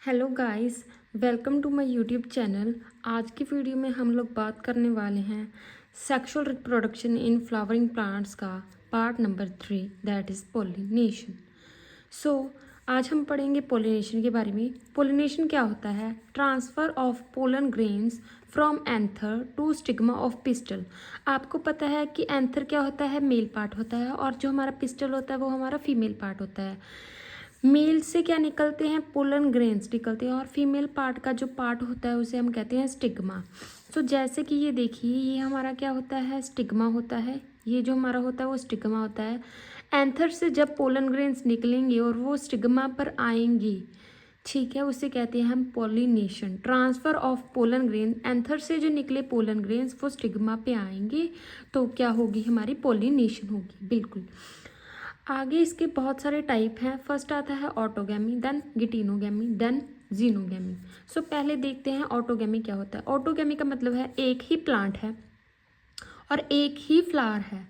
Hello guys, welcome to my YouTube channel. आज की video में हम लोग बात करने वाले हैं sexual reproduction in flowering plants का part number 3, that is pollination. So आज हम पढ़ेंगे पोलिनेशन के बारे में। पोलिनेशन क्या होता है? Transfer of pollen grains from anther to stigma of pistil. आपको पता है कि एंथर क्या होता है? मेल पार्ट होता है, और जो हमारा पिस्टल होता है वो हमारा फीमेल पार्ट होता है। मेल से क्या निकलते हैं? पोलन ग्रेन्स निकलते हैं, और फीमेल पार्ट का जो पार्ट होता है उसे हम कहते हैं स्टिग्मा। सो जैसे कि ये देखिए, ये हमारा क्या होता है? स्टिग्मा होता है। ये जो हमारा होता है वो स्टिग्मा होता है। एंथर से जब पोलन ग्रेन्स निकलेंगे और वो स्टिग्मा पर आएंगी, ठीक है, उसे कहते हैं हम pollination. Transfer of pollen grain, anther से जो निकले पोलन ग्रेन्स वो स्टिग्मा पे आएंगे तो क्या होगी? हमारी पोलिनेशन होगी। बिल्कुल। आगे इसके बहुत सारे टाइप हैं। फर्स्ट आता है ऑटोगैमी, देन गिटिनोगैमी, देन जीनोगैमी। सो पहले देखते हैं ऑटोगैमी क्या होता है। ऑटोगैमी का मतलब है एक ही प्लांट है और एक ही फ्लावर है,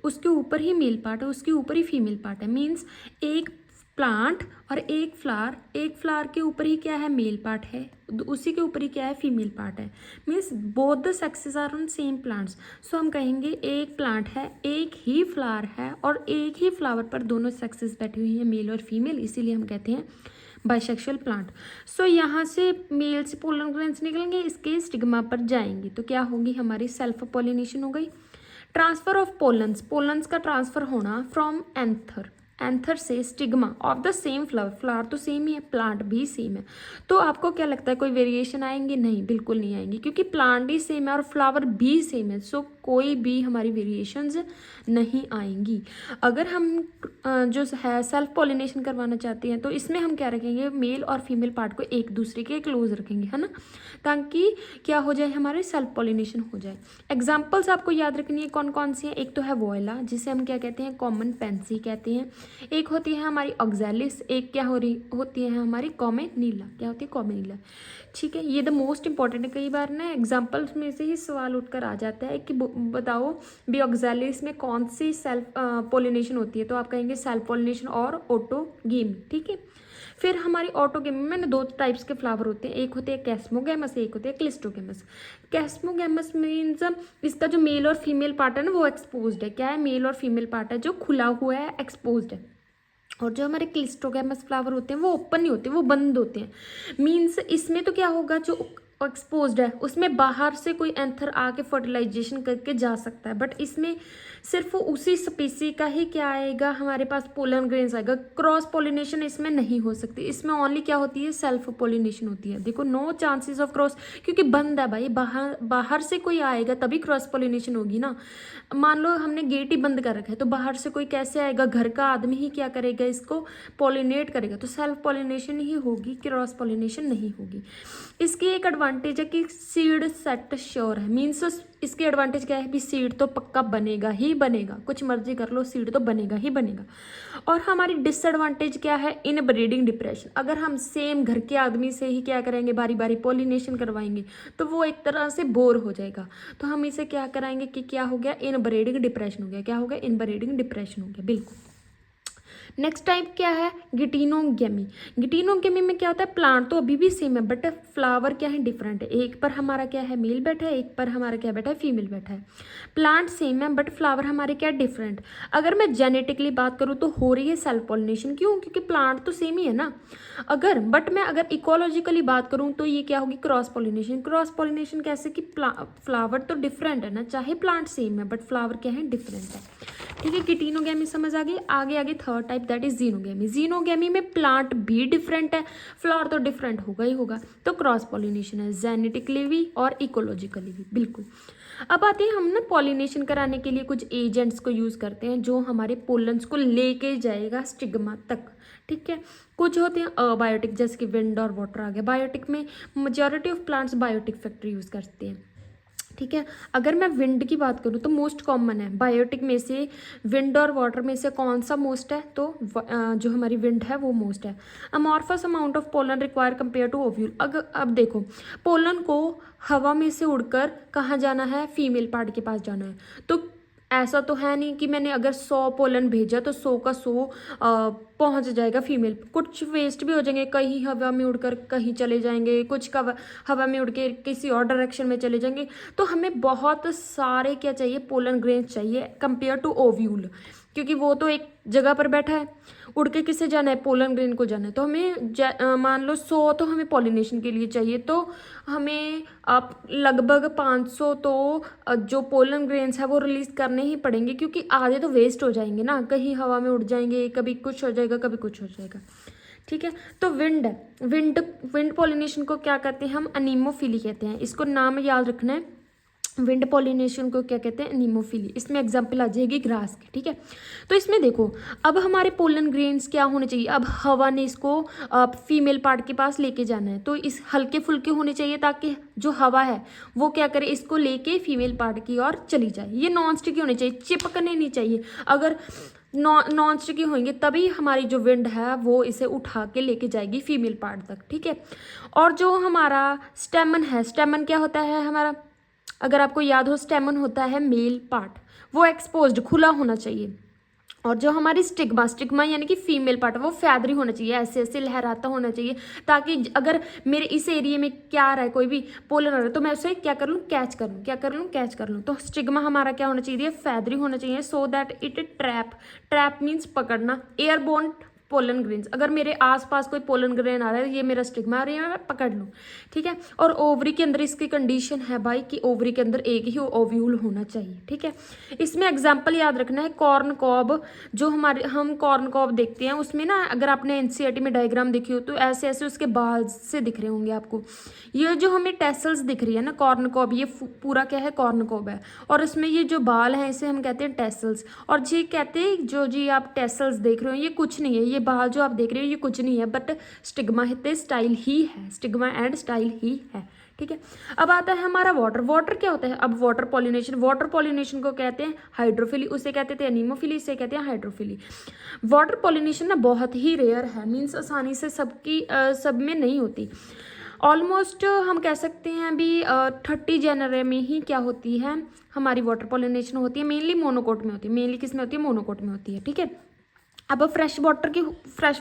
उसके ऊपर ही मेल पार्ट है, उसके ऊपर ही फीमेल पार्ट है। मीन्स एक प्लांट और एक फ्लावर के ऊपर ही क्या है? मेल पार्ट है, उसी के ऊपर ही क्या है? फीमेल पार्ट है। Means both the sexes are on same plants. So हम कहेंगे एक प्लांट है, एक ही फ्लावर है, और एक ही फ्लावर पर दोनों सेक्सेस बैठी हुई हैं, मेल और फीमेल, इसीलिए हम कहते हैं बाइसेक्सुअल प्लांट। सो यहाँ से मेल से पोलन ग्रेन्स निकलेंगे, इसके स्टिग्मा पर जाएंगे तो क्या होगी? हमारी सेल्फ पोलिनेशन हो गई। ट्रांसफर ऑफ पोलन्स का ट्रांसफर होना फ्रॉम एंथर से stigma of the same flower तो सेम ही है, प्लांट भी सेम है। तो आपको क्या लगता है कोई वेरिएशन आएंगे? नहीं, बिल्कुल नहीं आएंगी, क्योंकि प्लांट ही सेम है और फ्लावर भी सेम है। सो कोई भी हमारी वेरिएशंस नहीं आएंगी। अगर हम जो है सेल्फ पोलिनेशन करवाना चाहते हैं तो इसमें हम क्या रखेंगे? मेल और फीमेल पार्ट को एक दूसरे के क्लोज रखेंगे, है ना, ताकि क्या हो जाए? हमारे सेल्फ पोलिनेशन हो जाए। एग्जाम्पल्स आपको याद रखनी है कौन कौन सी हैं। एक तो है वोयला, जिसे हम क्या कहते हैं? कॉमन पेंसी कहते हैं। एक होती है हमारी ऑक्जेलिस, एक क्या होती है हमारी कॉमेनीला। क्या होती है? कॉमेनीला। ठीक है, ये द मोस्ट इंपॉर्टेंट है। कई बार ना एग्जाम्पल्स में से ही सवाल उठकर आ जाता है कि बताओ भी ऑक्जेलिस में कौन सी सेल्फ पोलिनेशन होती है, तो आप कहेंगे सेल्फ पोलिनेशन और ऑटोगेमी। ठीक है, फिर हमारी ऑटोगेमी में ना दो टाइप्स के फ्लावर होते हैं, एक होते हैं कैस्मोगैमस, एक होते हैं क्लिस्टोगैमस। कैस्मोगैमस मीन्स इसका जो मेल और फीमेल पार्ट है ना वो एक्सपोज्ड है। क्या है? मेल और फीमेल पार्ट है जो खुला हुआ है, एक्सपोज्ड है। और जो हमारे क्लिस्टोगैमस फ्लावर होते हैं वो ओपन नहीं होते, वो बंद होते हैं। मीन्स इसमें तो क्या होगा? जो एक्सपोज्ड है उसमें बाहर से कोई एंथर आके फर्टिलाइजेशन करके जा सकता है, बट इसमें सिर्फ उसी स्पीसी का ही क्या आएगा? हमारे पास पोलन ग्रेन्स आएगा। क्रॉस पोलिनेशन इसमें नहीं हो सकती। इसमें ओनली क्या होती है? सेल्फ पोलिनेशन होती है। देखो, नो चांसेस ऑफ क्रॉस, क्योंकि बंद है भाई, बाहर से कोई आएगा तभी क्रॉस पोलिनेशन होगी ना। मान लो हमने गेट ही बंद कर रखा है तो बाहर से कोई कैसे आएगा? घर का आदमी ही क्या करेगा? इसको पोलिनेट करेगा, तो सेल्फ पोलिनेशन ही होगी, क्रॉस पोलिनेशन नहीं होगी। इसकी एक एडवांटेज है कि सीड सेट श्योर है। मीन्स इसकी एडवांटेज क्या है? भी सीड तो पक्का बनेगा ही बनेगा, कुछ मर्जी कर लो, सीड तो बनेगा ही बनेगा। और हमारी डिसएडवांटेज क्या है? इन ब्रीडिंग डिप्रेशन। अगर हम सेम घर के आदमी से ही क्या करेंगे? बारी बारी पोलिनेशन करवाएंगे तो वो एक तरह से बोर हो जाएगा। तो हम इसे क्या कराएंगे कि क्या हो गया? इन ब्रीडिंग डिप्रेशन हो गया। क्या हो गया? इन ब्रीडिंग डिप्रेशन हो गया। बिल्कुल। नेक्स्ट टाइप क्या है? गिटिनोगेमी। गिटिनोगेमी में क्या होता है? प्लांट तो अभी भी सेम है बट फ्लावर क्या है? डिफरेंट है। एक पर हमारा क्या है? मेल बैठा है, एक पर हमारा क्या बैठा है? फीमेल बैठा है। प्लांट सेम है बट फ्लावर हमारे क्या? डिफरेंट। अगर मैं जेनेटिकली बात करूँ तो हो रही है सेल्फ पॉलिनेशन। क्यों? क्योंकि प्लांट तो सेम ही है ना। अगर इकोलॉजिकली बात करूँ तो ये क्या होगी? Cross pollination. क्रॉस पॉलिनेशन कैसे कि फ्लावर तो डिफरेंट है ना, चाहे प्लांट सेम है बट फ्लावर क्या है? डिफरेंट है। ठीक है, गिटिनोगेमी समझ आ गई। आगे आगे third type that is xenogamy. Xenogamy में प्लांट भी डिफरेंट है, फ्लावर तो डिफरेंट होगा ही होगा, तो क्रॉस पॉलिनेशन है, जेनेटिकली भी और इकोलॉजिकली भी। बिल्कुल। अब आते हैं हम ना पॉलिनेशन कराने के लिए कुछ एजेंट्स को यूज़ करते हैं जो हमारे पोलन्स को लेके जाएगा स्टिग्मा तक। ठीक है, कुछ होते हैं अबायोटिक, जैसे कि विंड और वाटर आ गया। बायोटिक में majority of plants biotic factor use करते हैं। ठीक है, अगर मैं विंड की बात करूँ तो मोस्ट कॉमन है बायोटिक में से। विंड और वाटर में से कौन सा मोस्ट है? तो जो हमारी विंड है वो मोस्ट है। Amorphous amount of pollen require compare to ovule. अब देखो, पोलन को हवा में से उड़कर कहाँ जाना है? फीमेल पार्ट के पास जाना है। तो ऐसा तो है नहीं कि मैंने अगर 100 पोलन भेजा तो 100 का 100 पहुंच जाएगा फीमेल। कुछ वेस्ट भी हो जाएंगे, कहीं हवा में उड़कर कहीं चले जाएंगे, कुछ का हवा में उड़ के किसी और डायरेक्शन में चले जाएंगे। तो हमें बहुत सारे क्या चाहिए, पोलन ग्रेन्स चाहिए कंपेयर टू ओव्यूल, क्योंकि वो तो एक जगह पर बैठा है, उड़ के किसे जाना है, पोलन ग्रेन को जाना है। तो हमें मान लो 100 तो हमें पॉलिनेशन के लिए चाहिए, तो हमें आप लगभग 500 तो जो पोलन ग्रेन्स है वो रिलीज करने ही पड़ेंगे, क्योंकि आधे तो वेस्ट हो जाएंगे ना, कहीं हवा में उड़ जाएंगे, कभी कुछ हो जाएगा कभी कुछ हो जाएगा। ठीक है, तो विंड पॉलिनेशन को क्या कहते हैं हम, अनीमोफिली कहते हैं। इसको नाम याद रखना है, विंड पॉलिनेशन को क्या कहते हैं, एनीमोफिली। इसमें एग्जांपल आ जाएगी ग्रास की। ठीक है, तो इसमें देखो अब हमारे पोलन ग्रेन्स क्या होने चाहिए, अब हवा ने इसको फीमेल पार्ट के पास लेके जाना है, तो इस हल्के फुल्के होने चाहिए ताकि जो हवा है वो क्या करे, इसको लेके फीमेल पार्ट की ओर चली जाए। ये नॉन स्टिकी होने चाहिए, चिपकने नहीं चाहिए। अगर नॉन स्टिकी होंगे तभी हमारी जो विंड है वो इसे उठा के लेके जाएगी फीमेल पार्ट तक। ठीक है, और जो हमारा स्टेमन है, स्टेमन क्या होता है हमारा, अगर आपको याद हो, स्टेमन होता है मेल पार्ट, वो एक्सपोज्ड खुला होना चाहिए। और जो हमारी स्टिग्मा यानी कि फीमेल पार्ट है वो फैदरी होना चाहिए, ऐसे ऐसे लहराता होना चाहिए, ताकि अगर मेरे इस एरिया में क्या आ रहा है, कोई भी पोलन आ रहा है, तो मैं उसे क्या कर लूँ, कैच कर लूँ। तो स्टिग्मा हमारा क्या होना चाहिए, फैदरी होना चाहिए, so that it trap means पकड़ना एयरबोर्न पोलन ग्रेन्स। अगर मेरे आसपास कोई पोलन ग्रेन आ रहा है, ये मेरा स्टिग्मा आ रही है, मैं पकड़ लूँ। ठीक है, और ओवरी के अंदर इसकी कंडीशन है भाई कि ओवरी के अंदर एक ही ओव्यूल होना चाहिए। ठीक है, इसमें एग्जाम्पल याद रखना है, कॉर्न कॉब, जो हम कॉर्न कॉब देखते हैं उसमें ना, अगर आपने एनसीईआरटी में डायग्राम देखी हो तो ऐसे ऐसे उसके बाल से दिख रहे होंगे आपको। ये जो हमें टेसल्स दिख रही है ना कॉर्न कॉब, ये पूरा क्या है, कॉर्न कॉब है, और इसमें ये जो बाल हैं इसे हम कहते हैं टेसल्स। और जी कहते हैं जो जी आप टेसल्स देख रहे हो ये कुछ नहीं है, ये बाल जो आप देख रहे हो ये कुछ नहीं है, बट स्टिग्मा स्टाइल ही है, स्टिग्मा एंड स्टाइल ही है। ठीक है, अब आता है हमारा वाटर क्या होता है, अब वाटर पॉलिनेशन को कहते हैं हाइड्रोफिली, उसे कहते थे एनीमोफिली, इसे कहते हैं हाइड्रोफिली। वाटर पॉलिनेशन ना बहुत ही रेयर है, मीन्स आसानी से सब में नहीं होती। ऑलमोस्ट हम कह सकते हैं अभी 30 जेनरे में ही क्या होती है, हमारी वाटर पॉलिनेशन होती है। मेनली मोनोकोट में होती है, मेनली किस में होती है, मोनोकोट में होती है। ठीक है, अब फ्रेश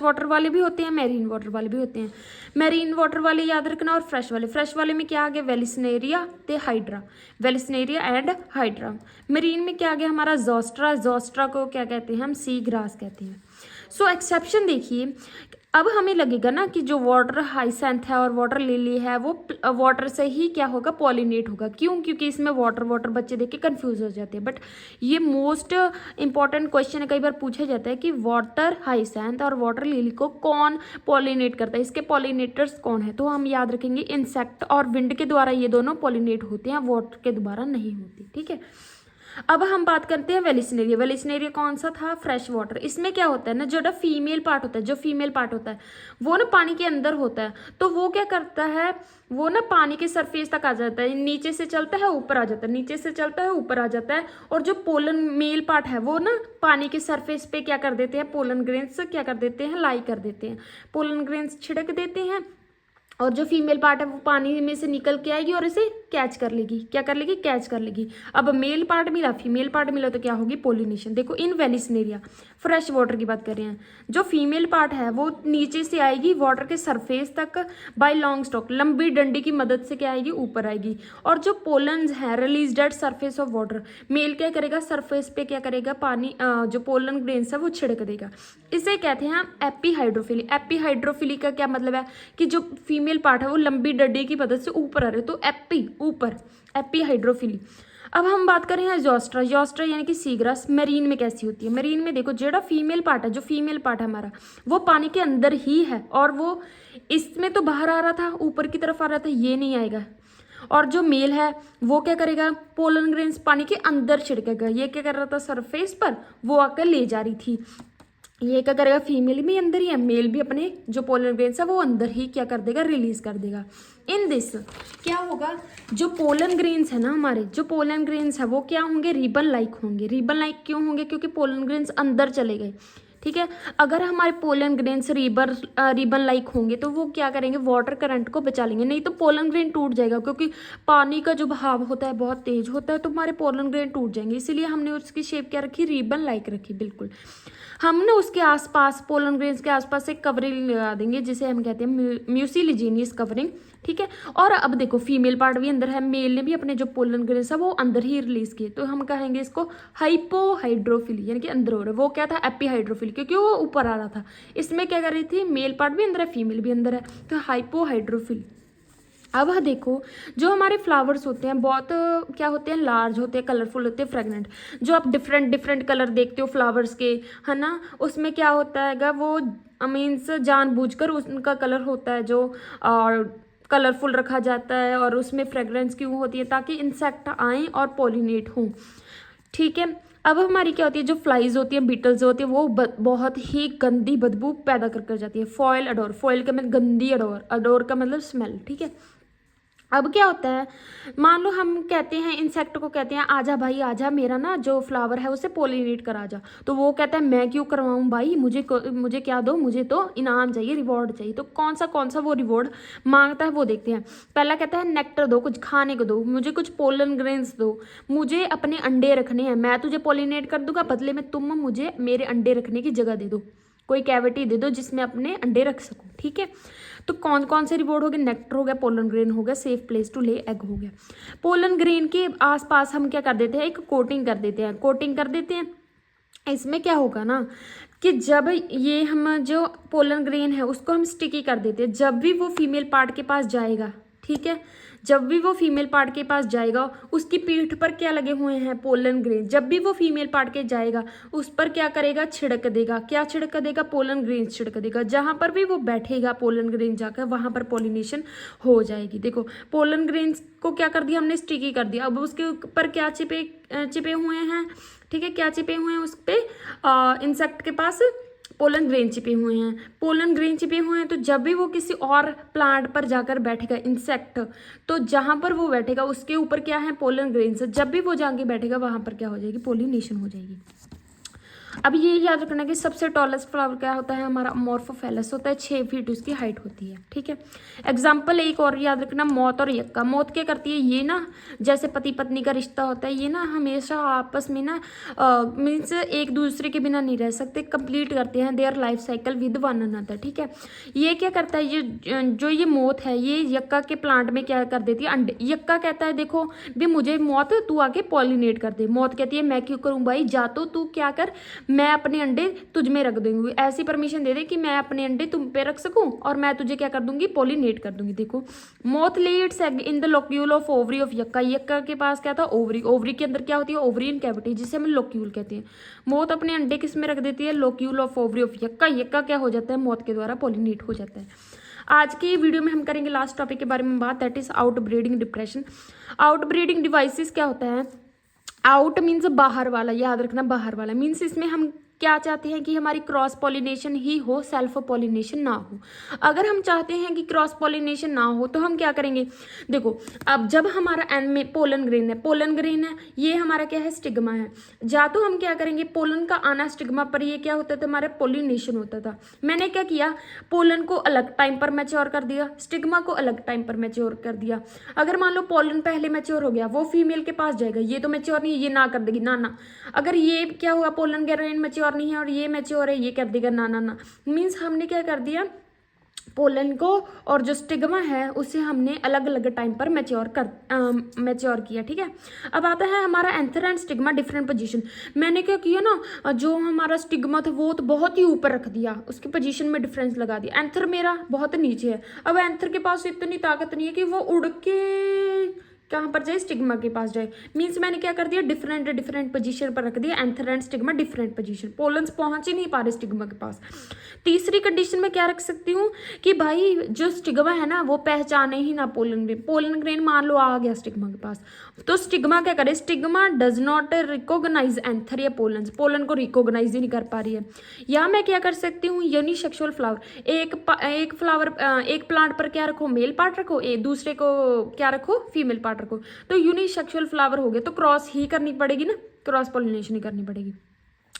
वाटर वाले भी होते हैं, मैरीन वाटर वाले भी होते हैं। मैरीन वाटर वाले याद रखना, और फ्रेश वाले में क्या आ गया, वेलिस्नेरिया ते hydra, Vallisneria and hydra. Marine में क्या आ गया हमारा, जोस्ट्रा को क्या कहते हैं हम, सी ग्रास कहते हैं। सो एक्सेप्शन देखिए, अब हमें लगेगा ना कि जो वाटर हाइसेंथ है और वाटर लिली है वो वाटर से ही क्या होगा, पॉलिनेट होगा। क्यों, क्योंकि इसमें वाटर बच्चे देख के कंफ्यूज हो जाते हैं। बट ये मोस्ट इंपॉर्टेंट क्वेश्चन है, कई बार पूछा जाता है कि वाटर हाइसेंथ और वाटर लिली को कौन पॉलिनेट करता है, इसके पॉलिनेटर्स कौन है। तो हम याद रखेंगे इंसेक्ट और विंड के द्वारा ये दोनों पॉलिनेट होते हैं, वाटर के द्वारा नहीं होते। ठीक है, अब हम बात करते हैं वेलिस्नेरिया कौन सा था, फ्रेश वाटर। इसमें क्या होता है ना, जो फीमेल पार्ट होता है वो ना पानी के अंदर होता है, तो वो क्या करता है, वो ना पानी के सरफेस तक आ जाता है, नीचे से चलता है ऊपर आ जाता है, नीचे से चलता है ऊपर आ जाता है। और जो पोलन मेल पार्ट है वो ना पानी के सरफेस पे क्या कर देते हैं, पोलन ग्रेन्स क्या कर देते हैं, लाई कर देते हैं, पोलन ग्रेन्स छिड़क देते हैं। और जो फीमेल पार्ट है वो पानी में से निकल के आएगी और इसे कैच कर लेगी, क्या कर लेगी, कैच कर लेगी। अब मेल पार्ट मिला, फीमेल पार्ट मिला, तो क्या होगी, पोलिनेशन। देखो इन वेलिस्नेरिया फ्रेश वाटर की बात कर रहे हैं, जो फीमेल पार्ट है वो नीचे से आएगी वाटर के सरफेस तक बाय लॉन्ग स्टॉक, लंबी डंडी की मदद से क्या आएगी, ऊपर आएगी। और जो पोलन्स है release at surface of water, male क्या करेगा, सरफेस पे क्या करेगा, पानी जो पोलन ग्रेन्स है वो छिड़क देगा। इसे कहते हैं हम एपीहाइड्रोफिली। एपीहाइड्रोफिली का क्या मतलब है कि जो फीमेल पार्ट है वो लंबी डंडी की मदद से ऊपर आ रहे, तो ऊपर, एपीहाइड्रोफिली। अब हम बात करें हैं जोस्ट्रा यानी कि सीग्रास। मरीन में कैसी होती है, मरीन में देखो जो फीमेल पार्ट है हमारा वो पानी के अंदर ही है, और वो इसमें तो बाहर आ रहा था, ऊपर की तरफ आ रहा था, ये नहीं आएगा। और जो मेल है वो क्या करेगा, पोलन ग्रेन्स पानी के अंदर छिड़केगा, ये क्या कर रहा था सरफेस पर, वो आकर ले जा रही थी। ये क्या करेगा, फीमेल भी अंदर ही है, मेल भी अपने जो पोलन ग्रेन्स है वो अंदर ही क्या कर देगा, रिलीज कर देगा। इन दिस क्या होगा, जो पोलन ग्रेन्स है ना हमारे, जो पोलन ग्रेन्स है वो क्या होंगे, रिबन लाइक होंगे। रिबन लाइक क्यों होंगे, क्योंकि पोलन ग्रेन्स अंदर चले गए। ठीक है। अगर हमारे पोलन ग्रेन्स रिबन लाइक होंगे तो वो क्या करेंगे, वाटर करंट को बचा लेंगे, नहीं तो पोलन ग्रेन टूट जाएगा, क्योंकि पानी का जो बहाव होता है बहुत तेज होता है, तो हमारे पोलन ग्रेन टूट जाएंगे। इसीलिए हमने उसकी शेप क्या रखी, रिबन लाइक रखी। बिल्कुल हमने उसके आसपास, पोलन ग्रेन्स के आसपास एक कवरिंग लगा देंगे जिसे हम कहते हैं म्यूसिलिजीनियस कवरिंग, ठीक है। और अब देखो फीमेल पार्ट भी अंदर है, मेल ने भी अपने जो पोलन ग्रेन्स है वो अंदर ही रिलीज किए, तो हम कहेंगे इसको हाइपोहाइड्रोफिली, यानी कि अंदर हो रहा है। वो क्या था, एपीहाइड्रोफिली, क्योंकि वो ऊपर आ रहा था। इसमें क्या कर रही थी, मेल पार्ट भी अंदर है, फीमेल भी अंदर है, तो हाइपोहाइड्रोफिली। अब देखो जो हमारे फ्लावर्स होते हैं बहुत क्या होते हैं, लार्ज होते हैं, कलरफुल होते हैं, फ्रेगनेंट। जो आप डिफरेंट डिफरेंट कलर देखते हो फ्लावर्स के, है ना, उसमें क्या होता है वो मीन्स जानबूझकर उनका कलर होता है जो और कलरफुल रखा जाता है, और उसमें फ्रेगरेंस क्यों होती है, ताकि इंसेक्ट आएँ और पॉलिनेट हों, ठीक है। अब हमारी क्या होती है, जो फ्लाइज होती है, बीटल्स होती है, वो बहुत ही गंदी बदबू पैदा कर जाती है। फॉयल अडोर, फॉयल का मतलब गंदी, अडोर, अडोर का मतलब स्मेल, ठीक है। अब क्या होता है, मान लो हम कहते हैं इंसेक्ट को, कहते हैं आजा भाई आजा, मेरा ना जो फ्लावर है उसे पोलिनेट करा जा, तो वो कहता है मैं क्यों करवाऊँ भाई, मुझे क्या दो, मुझे तो इनाम चाहिए, रिवॉर्ड चाहिए। तो कौन सा वो रिवॉर्ड मांगता है वो देखते हैं। पहला कहता है नेक्टर दो, कुछ खाने को दो, मुझे कुछ पोलन ग्रेन्स दो, मुझे अपने अंडे रखने हैं, मैं तुझे पोलिनेट कर दूंगा, बदले में तुम मुझे मेरे अंडे रखने की जगह दे दो, कोई कैविटी दे दो जिसमें अपने अंडे रख सकूं, ठीक है। तो कौन कौन से रिवॉर्ड हो गए, नेक्टर हो गया, पोलन ग्रेन हो गया, safe place to lay egg हो गया। पोलन ग्रेन के आसपास हम क्या कर देते हैं, एक कोटिंग कर देते हैं। इसमें क्या होगा ना कि जब ये हम जो पोलन ग्रेन है उसको हम स्टिकी कर देते हैं, जब भी वो फीमेल पार्ट के पास जाएगा, ठीक है, जब भी वो फीमेल पार्ट के पास जाएगा उसकी पीठ पर क्या लगे हुए हैं, पोलन ग्रेन, जब भी वो फीमेल पार्ट के जाएगा उस पर क्या करेगा, छिड़क देगा। क्या छिड़क देगा, पोलन ग्रेन छिड़क देगा। जहां पर भी वो बैठेगा पोलन ग्रेन जाकर, वहां पर पॉलिनेशन हो जाएगी। देखो पोलन ग्रेन को क्या कर दिया हमने, स्टिकी कर दिया। अब उसके ऊपर क्या चिपे हुए हैं, ठीक है, क्या चिपे हुए हैं उस पर, इंसेक्ट के पास पोलन ग्रेन चिपे हुए हैं। पोलन ग्रेन चिपे हुए हैं तो जब भी वो किसी और प्लांट पर जाकर बैठेगा इंसेक्ट, तो जहां पर वो बैठेगा उसके ऊपर क्या है, पोलन ग्रेन्स, जब भी वो जाके बैठेगा वहां पर क्या हो जाएगी, पोलिनेशन हो जाएगी। अब ये याद रखना कि सबसे टॉलेस्ट फ्लावर क्या होता है, हमारा अमोर्फोफेलस होता है, 6 फीट उसकी हाइट होती है, ठीक है। एग्जाम्पल एक और याद रखना, मौत और यक्का। मौत क्या करती है, ये ना जैसे पति पत्नी का रिश्ता होता है, ये ना हमेशा आपस में ना मीन्स एक दूसरे के बिना नहीं रह सकते, कंप्लीट करते हैं their life cycle with one another, ठीक है। ये क्या करता है, ये मौत है, ये यक्का के प्लांट में क्या कर देती है, अंडे। यक्का कहता है देखो भी मुझे मौत तू आके पॉलिनेट कर दे। मौत कहती है मैं क्यों करूँ भाई, जा तो तू क्या कर, मैं अपने अंडे तुझ में रख दूंगी, ऐसी परमिशन दे दे कि मैं अपने अंडे तुम पे रख सकूं और मैं तुझे क्या कर दूंगी, पॉलिनेट कर दूंगी। देखो moth lay its egg in the locule of ovary of yucca. Yucca के पास क्या था, ओवरी। ओवरी के अंदर क्या होती है, ओवरियन कैविटी, जिसे हम लोक्यूल कहते हैं। मोथ अपने अंडे किस में रख देती है, locule of ovary of yucca. यक्का क्या हो जाता है, मोथ के द्वारा पॉलिनेट हो जाता है। आज की वीडियो में हम करेंगे लास्ट टॉपिक के बारे में बात, that is out breeding depression. Out breeding devices क्या होता है, आउट मीन्स बाहर वाला, याद रखना बाहर वाला मीन्स इसमें हम क्या चाहते हैं कि हमारी क्रॉस पॉलिनेशन ही हो, सेल्फ पॉलिनेशन ना हो। अगर हम चाहते हैं कि क्रॉस पॉलिनेशन ना हो तो हम क्या करेंगे, देखो अब जब हमारा एन में पोलन ग्रेन है, ये हमारा क्या है, स्टिग्मा है। या तो हम क्या करेंगे, पोलन का आना स्टिग्मा पर, ये क्या होता था, हमारा पॉलिनेशन होता था। मैंने क्या किया, पोलन को अलग टाइम पर मैच्योर कर दिया, स्टिग्मा को अलग टाइम पर मैच्योर कर दिया। अगर मान लो पोलन पहले मैच्योर हो गया, वो फीमेल के पास जाएगा, ये तो मैच्योर नहीं है, ये ना कर देगी, ना। अगर ये क्या हुआ, पोलन ग्रेन मैच्योर नहीं है और ये मैच्योर है, ये कर देगा ना। मीन्स हमने क्या कर दिया, पोलन को और जो स्टिग्मा है उसे हमने अलग अलग टाइम पर मैच्योर किया, ठीक है। अब आता है हमारा anther and stigma different position. मैंने क्या किया ना, जो हमारा स्टिग्मा था वो तो बहुत ही ऊपर रख दिया, उसकी पोजीशन में डिफरेंस लगा दिया। एंथर मेरा बहुत नीचे है। अब एंथर के पास इतनी ताकत नहीं है कि वो उड़ के कहाँ पर जाए, स्टिग्मा के पास जाए। मीन्स मैंने क्या कर दिया, डिफरेंट पोजीशन पर रख दिया, anther and stigma different position. Pollens पहुंच ही नहीं पा रहे स्टिग्मा के पास। तीसरी कंडीशन में क्या रख सकती हूँ कि भाई जो स्टिग्मा है ना वो पहचाने ही ना पोलन ग्रेन। पोलन ग्रेन मान लो आ गया स्टिग्मा के पास, तो स्टिग्मा क्या करे, stigma does not recognise anther या पोलन, पोलन को रिकॉग्नाइज ही नहीं कर पा रही है। या मैं क्या कर सकती हूँ, यूनिसेक्सुअल फ्लावर, एक प्लांट पर क्या रखो, मेल पार्ट रखो, दूसरे को क्या रखो, फीमेल पार्ट रखो, तो यूनिसेक्सुअल फ्लावर हो गए, तो क्रॉस ही करनी पड़ेगी ना, क्रॉस पॉलिनेशन ही करनी पड़ेगी।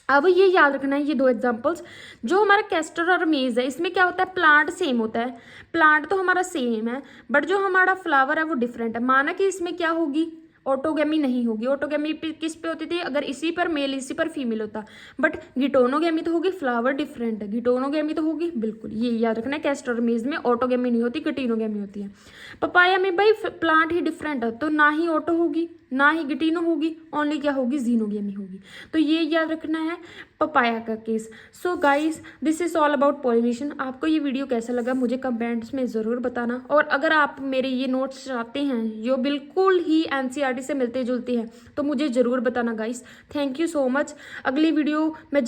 अब ये याद रखना है, ये दो एग्जांपल्स जो हमारा कैस्टर और मेज है, इसमें क्या होता है, प्लांट सेम होता है, प्लांट तो हमारा सेम है, बट जो हमारा फ्लावर है वो डिफरेंट है। माना कि इसमें क्या होगी, ऑटोगेमी नहीं होगी। ऑटोगेमी किस पे होती थी, अगर इसी पर मेल इसी पर फीमेल होता, बट गिटोनोगेमी तो होगी, फ्लावर डिफरेंट है, गिटोनोगेमी तो होगी, बिल्कुल ये याद रखना है। कैस्टर और मेज में ऑटोगेमी नहीं होती, गिटीनोगेमी होती है। पपाया में भाई प्लांट ही डिफरेंट है, तो ना ही ऑटो होगी ना ही गिटीनो होगी, ओनली क्या होगी, जीनोगेमी होगी। तो ये याद रखना है पपाया का case. So guys this is all about pollination. आपको ये वीडियो कैसा लगा मुझे कमेंट्स में ज़रूर बताना, और अगर आप मेरे ये नोट्स चाहते हैं जो बिल्कुल ही एनसीईआरटी से मिलते जुलते हैं तो मुझे ज़रूर बताना guys. Thank you so much. अगली वीडियो में